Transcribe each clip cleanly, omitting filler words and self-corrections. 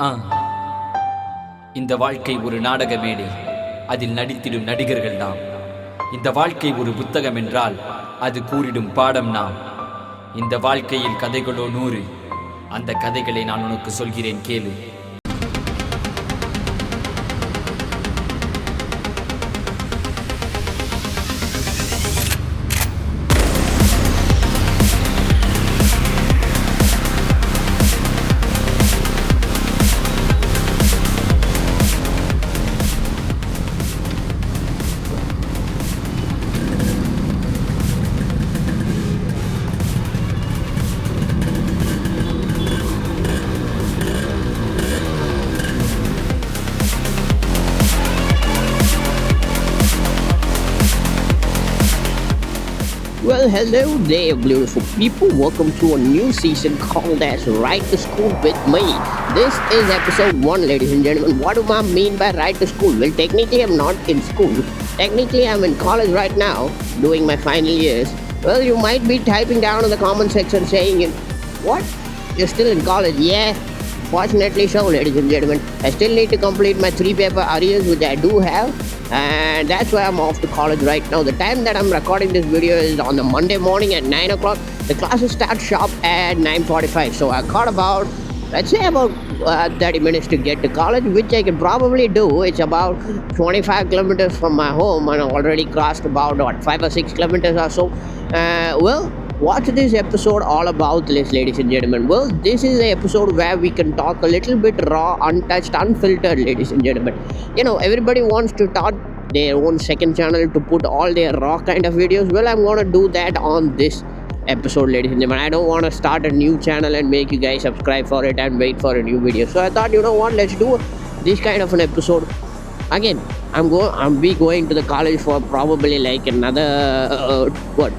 ஆ இந்த வாழ்க்கை ஒரு நாடக மேடை, அதில் நடித்திடும் நடிகர்கள் நாம். இந்த வாழ்க்கை ஒரு புத்தகம் என்றால் அது கூறிடும் பாடம் நாம். இந்த வாழ்க்கையில் கதைகளோ 100, அந்த கதைகளை நான் உனக்கு சொல்கிறேன் கேளு. Well, hello there, beautiful people. Welcome to a new season called as Ride to School with me. This is episode 1, ladies and gentlemen. What do I mean by Ride to School? Well, technically, I'm not in school. Technically, I'm in college right now, doing my final years. Well, you might be typing down in the comment section saying, what? You're still in college? Yeah. Fortunately so, ladies and gentlemen. I still need to complete my 3 paper arrears, which I do have. And that's why I'm off to college right now. The time that I'm recording this video is on the Monday morning at 9 o'clock. The classes start sharp at 9:45. So I got about, let's say about 30 minutes to get to college, which I can probably do. It's about 25 kilometers from my home, and I already crossed about 5 or 6 kilometers or so. What's this episode all about, ladies and gentlemen? Well, this is an episode where we can talk a little bit raw, untouched, unfiltered, ladies and gentlemen. You know, everybody wants to start their own second channel to put all their raw kind of videos. Well, I'm going to do that on this episode, ladies and gentlemen. I don't want to start a new channel and make you guys subscribe for it and wait for a new video. So I thought, you know what, let's do this kind of an episode. Again, I'll be going to the college for probably like another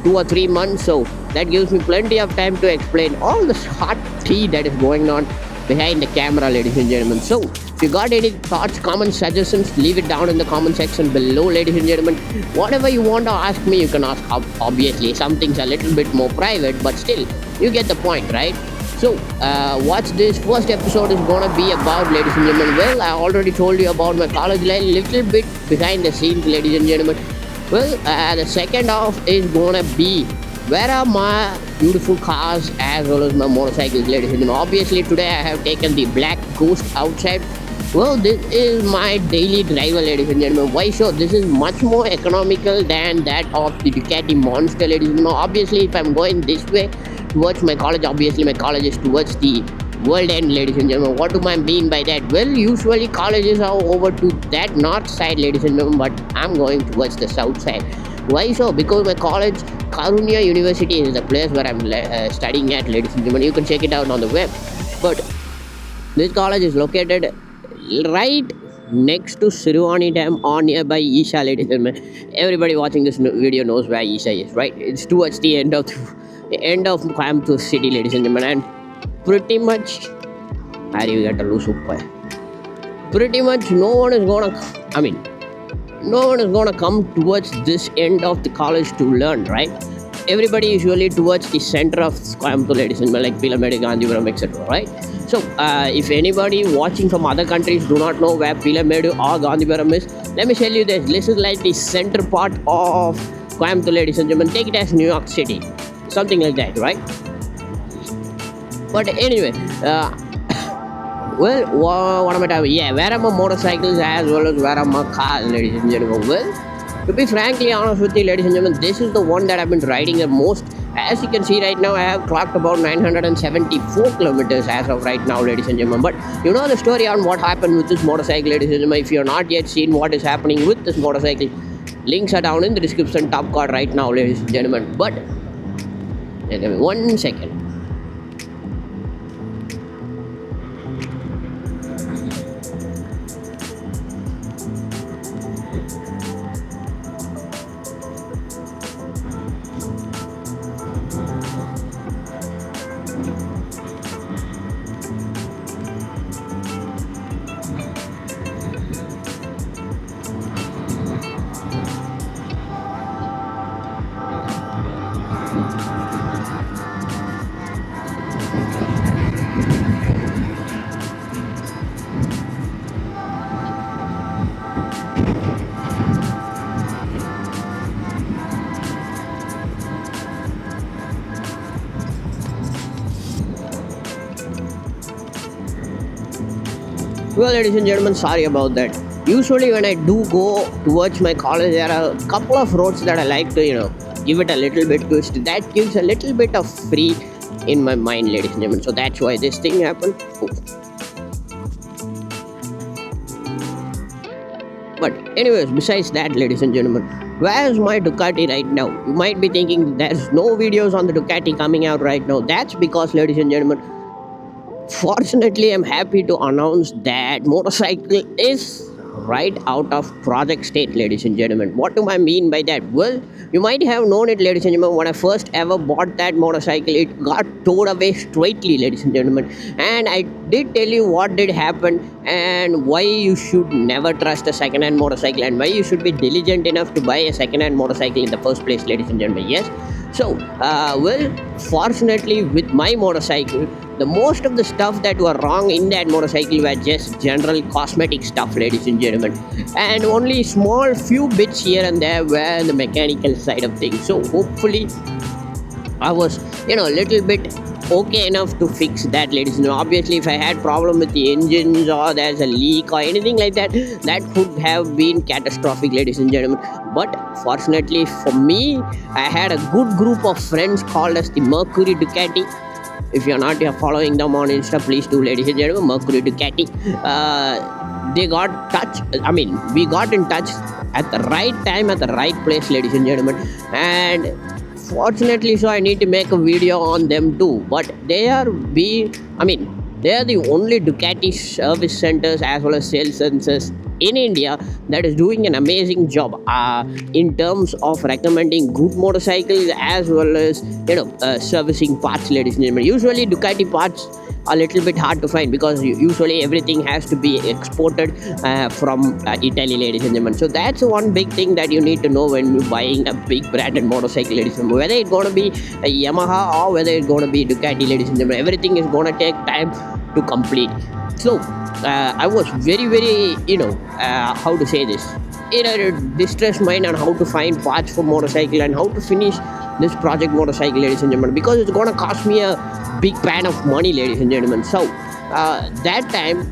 2 or 3 months, so that gives me plenty of time to explain all the hot tea that is going on behind the camera, ladies and gentlemen. So if you got any thoughts, comments, suggestions, leave it down in the comment section below, ladies and gentlemen. Whatever you want to ask me, you can ask. Obviously something's a little bit more private, but still you get the point, right? So, what's this first episode is gonna be about, ladies and gentlemen? Well, I already told you about my college life, little bit behind the scenes, ladies and gentlemen. Well, the second half is gonna be where are my beautiful cars as well as my motorcycles, ladies and gentlemen. Obviously, today I have taken the Black Ghost outside. Well, this is my daily driver, ladies and gentlemen. Why so? This is much more economical than that of the Ducati Monster, ladies and gentlemen. Obviously, if I'm going this way towards my college, obviously my college is towards the world end, ladies and gentlemen. What do I mean by that? Well, usually colleges are over to that north side, ladies and gentlemen, but I'm going towards the south side. Why so? Because my college, Karunya University, is the place where I'm studying at, ladies and gentlemen. You can check it out on the web. But this college is located right next to Sirwani Dam or nearby Isha, ladies and gentlemen. Everybody watching this video knows where Isha is, right? It's towards the end of Coimbatore city, ladies and gentlemen, and pretty much, you got to lose pretty much no one is gonna come towards this end of the college to learn, right? Everybody usually towards the center of Coimbatore, ladies and gentlemen, like Pilamedi, Gandhipuram, etc., right? So, if anybody watching from other countries do not know where Pilamedi or Gandhipuram is, let me tell you this is like the center part of Coimbatore, ladies and gentlemen. Take it as New York City, something like that, right? But anyway, what am I talking? Yeah, where are my motorcycles as well as where are my cars, ladies and gentlemen? Well, to be frankly honest with you, ladies and gentlemen, this is the one that I've been riding the most. As you can see right now, I have clocked about 974 kilometers as of right now, ladies and gentlemen. But you know the story on what happened with this motorcycle, ladies and gentlemen. If you're not yet seen what is happening with this motorcycle, links are down in the description top card right now, ladies and gentlemen. But give me 1 second. Well, ladies and gentlemen, sorry about that. Usually, when I do go towards my college, there are a couple of roads that I like to, give it a little bit twist. That gives a little bit of free in my mind, ladies and gentlemen. So that's why this thing happened. Oh. But anyways, besides that, ladies and gentlemen, where's my Ducati right now? You might be thinking there's no videos on the Ducati coming out right now. That's because, ladies and gentlemen, fortunately, I'm happy to announce that motorcycle is right out of project state, ladies and gentlemen. What do I mean by that? Well, you might have known it, ladies and gentlemen. When I first ever bought that motorcycle, it got towed away straightly, ladies and gentlemen. And I did tell you what did happen and why you should never trust a second-hand motorcycle and why you should be diligent enough to buy a second-hand motorcycle in the first place, ladies and gentlemen. Yes. So, fortunately, with my motorcycle, the most of the stuff that were wrong in that motorcycle were just general cosmetic stuff, ladies and gentlemen, and only small few bits here and there were the mechanical side of things. So hopefully I was a little bit okay enough to fix that, ladies and gentlemen. Obviously, if I had problem with the engines or there's a leak or anything like that, that could have been catastrophic, ladies and gentlemen. But fortunately for me, I had a good group of friends called as the Mercury Ducati. If you're not following them on Insta, please do, ladies and gentlemen. Mercury Ducati. They got touch. I mean, we got in touch at the right time, at the right place, ladies and gentlemen. And fortunately, so I need to make a video on them too. But they are the only Ducati service centers as well as sales centers in India that is doing an amazing job in terms of recommending good motorcycles as well as servicing parts, ladies and gentlemen. Usually Ducati parts are a little bit hard to find because usually everything has to be exported from Italy, ladies and gentlemen. So that's one big thing that you need to know when you're buying a big branded motorcycle, ladies and gentlemen. Whether it's going to be a Yamaha or whether it's going to be Ducati, ladies and gentlemen, everything is going to take time to complete. So I was very, very, how to say this, in a distressed mind on how to find parts for motorcycle and how to finish this project motorcycle, ladies and gentlemen, because it's going to cost me a big pan of money, ladies and gentlemen. So that time,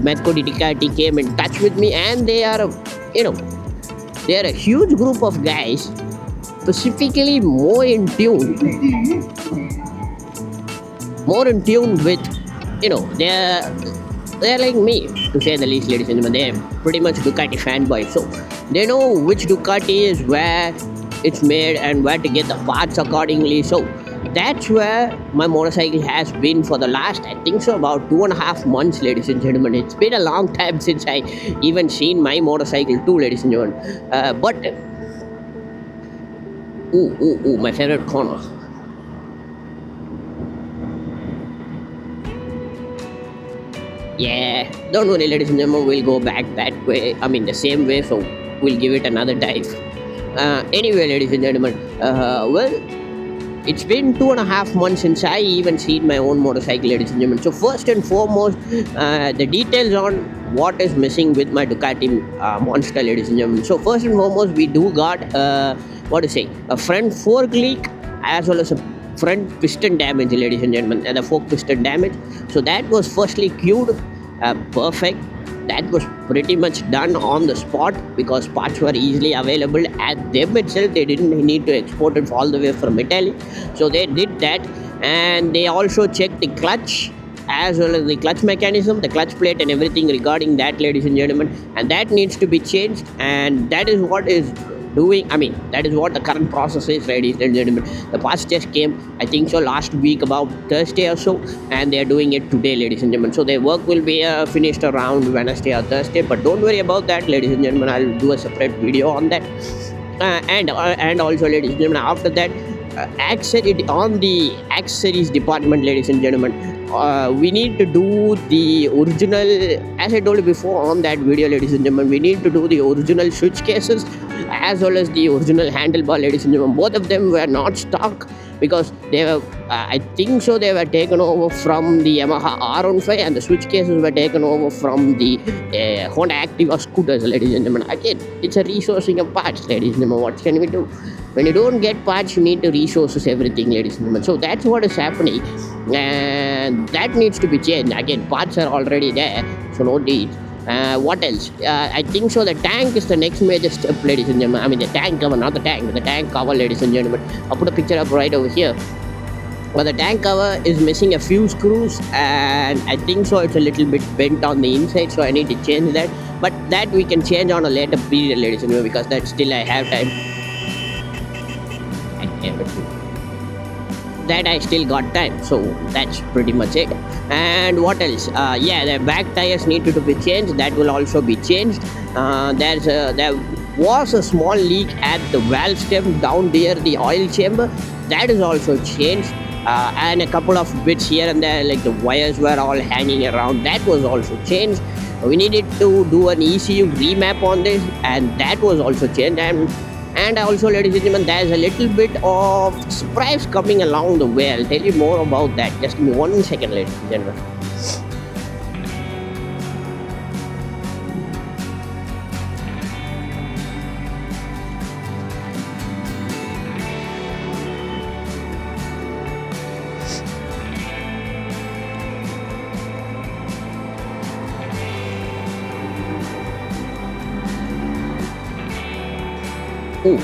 Mercury Ducati came in touch with me, and they are a huge group of guys, specifically more in tune with, they're like me, to say the least, ladies and gentlemen. They're pretty much Ducati fanboys, so they know which Ducati is where it's made and where to get the parts accordingly. So that's where my motorcycle has been for the last, I think so, about 2.5 months, ladies and gentlemen. It's been a long time since I even seen my motorcycle too, ladies and gentlemen. But my favorite corner. Yeah, don't worry, ladies and gentlemen, we'll go back that way. I mean, the same way, so we'll give it another dive. Anyway, ladies and gentlemen, it's been 2.5 months since I even seen my own motorcycle, ladies and gentlemen. So first and foremost, the details on what is missing with my Ducati Monster, ladies and gentlemen. So first and foremost, we do got a front fork leak as well as a front piston damage, ladies and gentlemen, and the fork piston damage. So that was firstly cured, perfect. That was pretty much done on the spot because parts were easily available at them itself. They didn't need to export it all the way from Italy. So they did that, and they also checked the clutch as well as the clutch mechanism, the clutch plate and everything regarding that, ladies and gentlemen. And that needs to be changed, and that is what is that is what the current process is, ladies and gentlemen. The parts just came, I think so, last week about Thursday or so, and they are doing it today, ladies and gentlemen. So their work will be finished around Wednesday or Thursday, but don't worry about that, ladies and gentlemen. I'll do a separate video on that. And also, ladies and gentlemen, after that, on the accessories department, ladies and gentlemen, we need to do the original, as I told you before on that video, ladies and gentlemen, we need to do the original switch cases as well as the original handlebar, ladies and gentlemen. Both of them were not stock because they were, I think so, they were taken over from the Yamaha R15, and the switch cases were taken over from the Honda Activa scooters, ladies and gentlemen. Again, it's a resourcing of parts, ladies and gentlemen. What can we do? When you don't get parts, you need to resources everything, ladies and gentlemen. So that's what is happening. and that needs to be changed. Again, parts are already there, so no need. What else? I think so. The tank is the next major step, ladies and gentlemen. I mean, the tank cover, not the tank, the tank cover, ladies and gentlemen. I'll put a picture up right over here. But the tank cover is missing a few screws, and I think so it's a little bit bent on the inside, so I need to change that. But that we can change on a later period, ladies and gentlemen, because that still I have time. That I still got time, so that's pretty much it. And what else? Yeah, the back tires needed to be changed. That will also be changed. There was a small leak at the valve stem down near the oil chamber. That is also changed. And a couple of bits here and there, like the wires were all hanging around. That was also changed. We needed to do an ECU remap on this, and that was also changed. And also, ladies and gentlemen, there's a little bit of surprise coming along the way. I'll tell you more about that. Just give me 1 second, ladies and gentlemen. Ooh,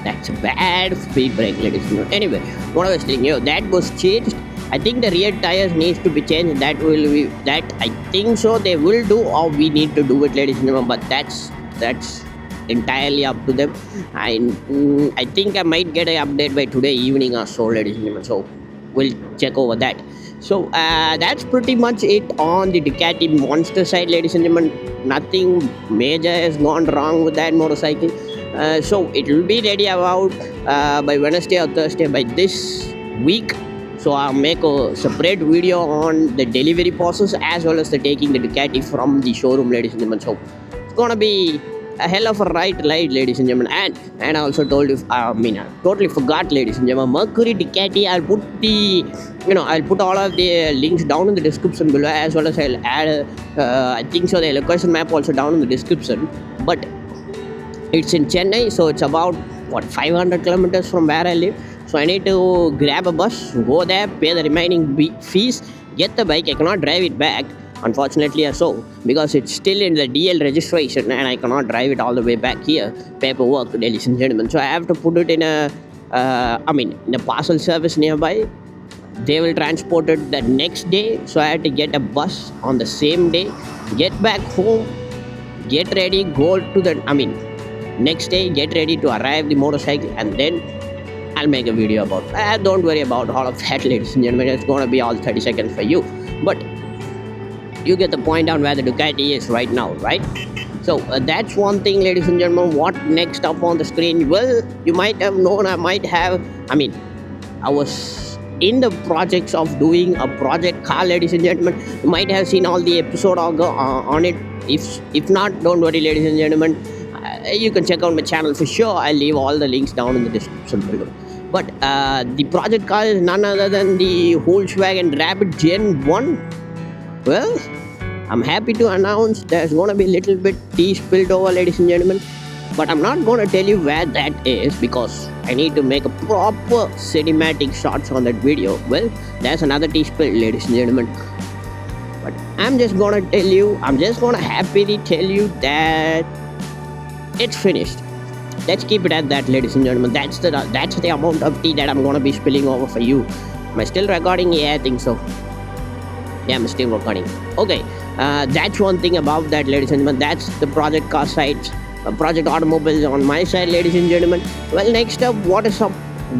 that's a bad speed brake, ladies and gentlemen. Anyway, what I was telling you, that was changed. I think the rear tires needs to be changed. That will be that. I think so. They will do, or we need to do it, ladies and gentlemen. But that's entirely up to them. I think I might get an update by today evening or so, ladies and gentlemen. So we'll check over that. So that's pretty much it on the Ducati Monster side, ladies and gentlemen. Nothing major has gone wrong with that motorcycle. So it will be ready about by Wednesday or Thursday by this week. So I'll make a separate video on the delivery process as well as the taking the Ducati from the showroom, ladies and gentlemen. So it's gonna be a hell of a ride, ladies and gentlemen. And I also told you, I totally forgot, ladies and gentlemen. Mercury Ducati. I'll put all of the links down in the description below, as well as I'll add. I think so the location map also down in the description. But it's in Chennai, so it's about 500 kilometers from where I live. So I need to grab a bus, go there, pay the remaining fees, get the bike. I cannot drive it back, unfortunately, or so, because it's still in the DL registration and I cannot drive it all the way back here. Paperwork, ladies and gentlemen. So I have to put it in in a parcel service nearby. They will transport it the next day. So I had to get a bus on the same day, get back home, get ready, go to the next day, get ready to arrive the motorcycle, and then I'll make a video about it. Don't worry about all of that, ladies and gentlemen. It's gonna be all 30 seconds for you, but you get the point on where the Ducati is right now, right? So that's one thing, ladies and gentlemen. What next up on the screen? Well, you might have known, I was in the projects of doing a project car, ladies and gentlemen. You might have seen all the episode on it. If not, don't worry, ladies and gentlemen. You can check out my channel for sure. I'll leave all the links down in the description below. But the project car is none other than the Volkswagen Rapid Gen 1. Well, I'm happy to announce there's going to be a little bit tea spilled over, ladies and gentlemen. But I'm not going to tell you where that is because I need to make a proper cinematic shots on that video. Well, there's another tea spill, ladies and gentlemen. But I'm just going to tell you, I'm just going to happily tell you that it's finished. Let's keep it at that, ladies and gentlemen. That's the amount of tea that I'm going to be spilling over for you. Am I still recording? Yeah, I think so. Yeah, I'm still recording. Okay, that's one thing about that, ladies and gentlemen. That's the project car side, project automobiles on my side, ladies and gentlemen. Well, next up, what is up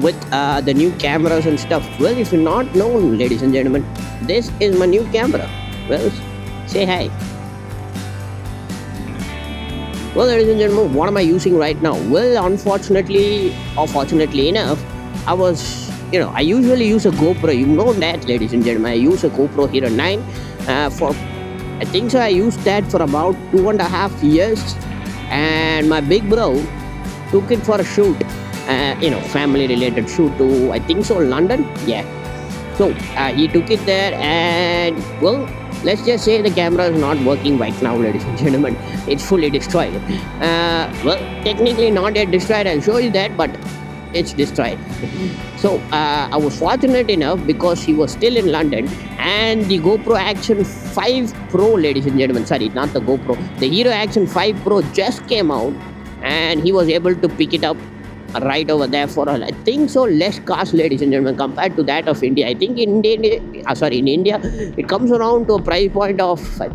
with the new cameras and stuff? Well, if you're not known, ladies and gentlemen, this is my new camera. Well, say hi. Well, ladies and gentlemen, what am I using right now? Well, unfortunately or fortunately enough, I usually use a GoPro. You know that, ladies and gentlemen. I use a GoPro Hero 9 I think so. I used that for about 2.5 years, and my big bro took it for a shoot, family-related shoot to, I think so, London. Yeah. So he took it there, and well, let's just say the camera is not working right now, ladies and gentlemen. It's fully destroyed. Well, technically not yet destroyed. I'll show you that, but it's destroyed. So I was fortunate enough because he was still in London, and the GoPro Action 5 Pro, ladies and gentlemen, sorry, not the GoPro, the Hero Action 5 Pro just came out, and he was able to pick it up right over there for I think so less cost, ladies and gentlemen, compared to that of India. I think in India it comes around to a price point of, I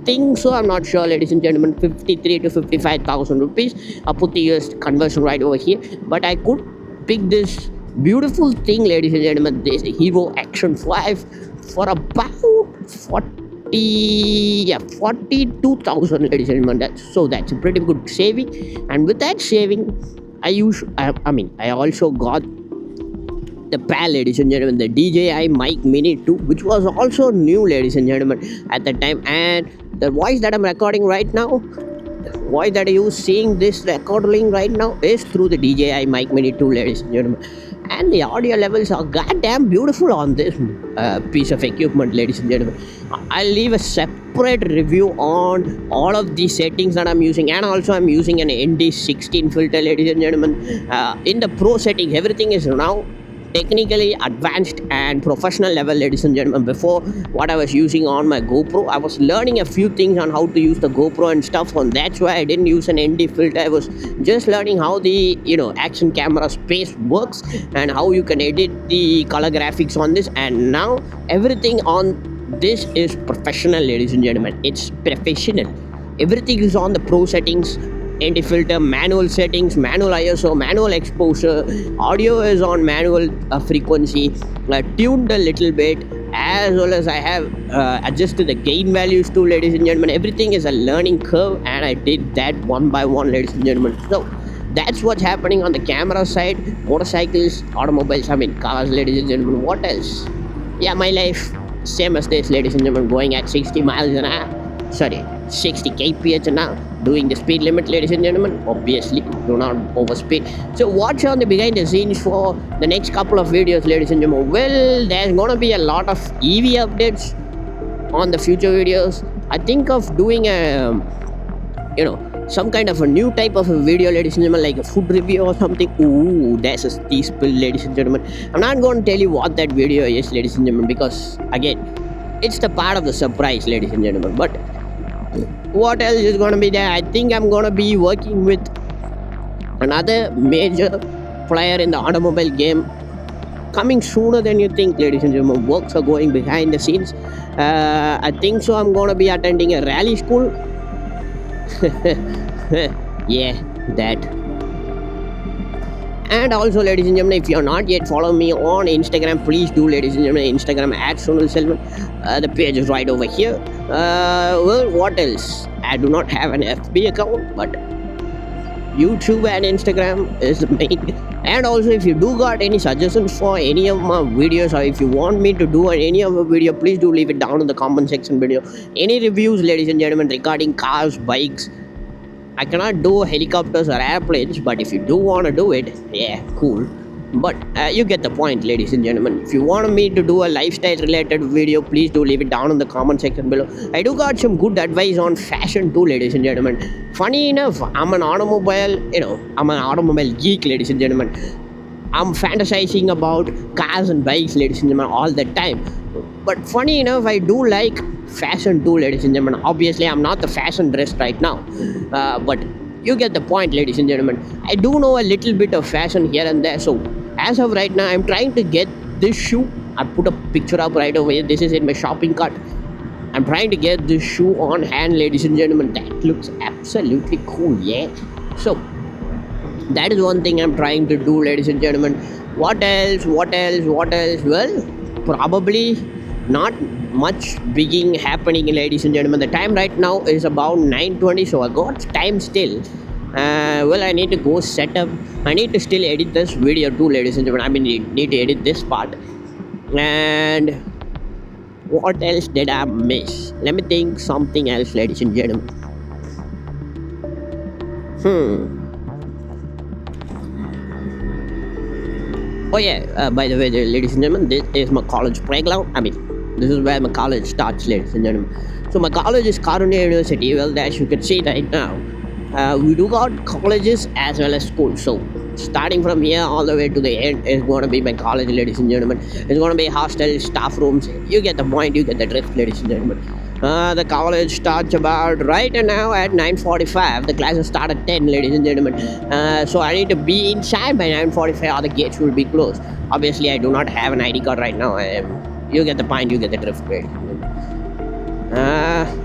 think so, I'm not sure, ladies and gentlemen, 53 to 55,000 rupees. I'll put the US conversion right over here, but I could pick this beautiful thing, ladies and gentlemen, this Hero Action 5 for about 42,000, ladies and gentlemen. That's a pretty good saving. And with that saving, I also got the PAL, ladies and gentlemen, the DJI Mic Mini 2, which was also new, ladies and gentlemen, at the time. And the voice that I'm recording right now, the voice that you seeing this recording right now is through the DJI Mic Mini 2, ladies and gentlemen. And the audio levels are goddamn beautiful on this piece of equipment, ladies and gentlemen. I'll leave a separate review on all of the settings that I'm using, and also I'm using an ND16 filter, ladies and gentlemen. In the pro settings, everything is now technically advanced and professional level, ladies and gentlemen. Before, what I was using on my GoPro, I was learning a few things on how to use the GoPro and stuff, and that's why I didn't use an ND filter. I was just learning how the action camera space works and how you can edit the color graphics on this. And now everything on this is professional, ladies and gentlemen. It's professional. Everything is on the pro settings, ND filter, manual settings, manual ISO, manual exposure, audio is on manual frequency, tuned a little bit, as well as I have adjusted the gain values too, ladies and gentlemen. Everything is a learning curve, and I did that one by one, ladies and gentlemen. So that's what's happening on the camera side. Motorcycles, automobiles, cars, ladies and gentlemen. What else? Yeah, my life, same as this, ladies and gentlemen, going at 60 miles an hour. 60 kph an hour, doing the speed limit, ladies and gentlemen. Obviously, do not overspeed. So watch on the behind the scenes for the next couple of videos, ladies and gentlemen. Well, there's gonna be a lot of EV updates on the future videos. I think of doing a some kind of a new type of a video, ladies and gentlemen, like a food review or something. Ooh, there's a tea spill, ladies and gentlemen. I'm not going to tell you what that video is, ladies and gentlemen, because again, it's the part of the surprise, ladies and gentlemen. But what else is going to be there? I think I'm going to be working with another major player in the automobile game, coming sooner than you think, ladies and gentlemen. Works are going behind the scenes. I think so. I'm going to be attending a rally school. Yeah, that. And also, ladies and gentlemen, if you're not yet following me on Instagram, please do, ladies and gentlemen. Instagram at Sonal Selvan. The page is right over here. Well, what else? I do not have an FB account, but YouTube and Instagram is the main. And also, if you do got any suggestions for any of my videos, or if you want me to do any of a video, please do leave it down in the comment section below. Any reviews, ladies and gentlemen, regarding cars, bikes. I cannot do helicopters or airplanes, but if you do want to do it, yeah, cool. But you get the point, ladies and gentlemen. If you want me to do a lifestyle related video, please do leave it down in the comment section below. I do got some good advice on fashion too, ladies and gentlemen. Funny enough, I'm an automobile geek, ladies and gentlemen. I'm fantasizing about cars and bikes, ladies and gentlemen, all the time. But funny enough, I do like fashion too, ladies and gentlemen. Obviously, I'm not the fashion dressed right now, but you get the point, ladies and gentlemen. I do know a little bit of fashion here and there. So as of right now, I'm trying to get this shoe. I put a picture up right over here. This is in my shopping cart. I'm trying to get this shoe on hand, ladies and gentlemen. That looks absolutely cool, yeah. So that is one thing I'm trying to do, ladies and gentlemen. What else? Well, probably not much bigging happening, ladies and gentlemen. The time right now is about 9:20, so I got time still. Well, I need to go set up. I need to still edit this video too, ladies and gentlemen. I need to edit this part. And what else did I miss? Let me think something else, ladies and gentlemen. Oh yeah, by the way, ladies and gentlemen, this is my college playground. This is where my college starts, ladies and gentlemen. So my college is Karunya University. Well, as you can see right now, we do got colleges as well as schools. So Starting from here all the way to the end is going to be my college, ladies and gentlemen. It's going to be hostels, staff rooms. You get the point, you get the drift, ladies and gentlemen. The college starts about right now at 9:45. The classes start at 10, ladies and gentlemen. So I need to be inside by 9:45 or the gates will be closed. Obviously, I do not have an ID card right now. You get the point, you get the drift, ladies and gentlemen.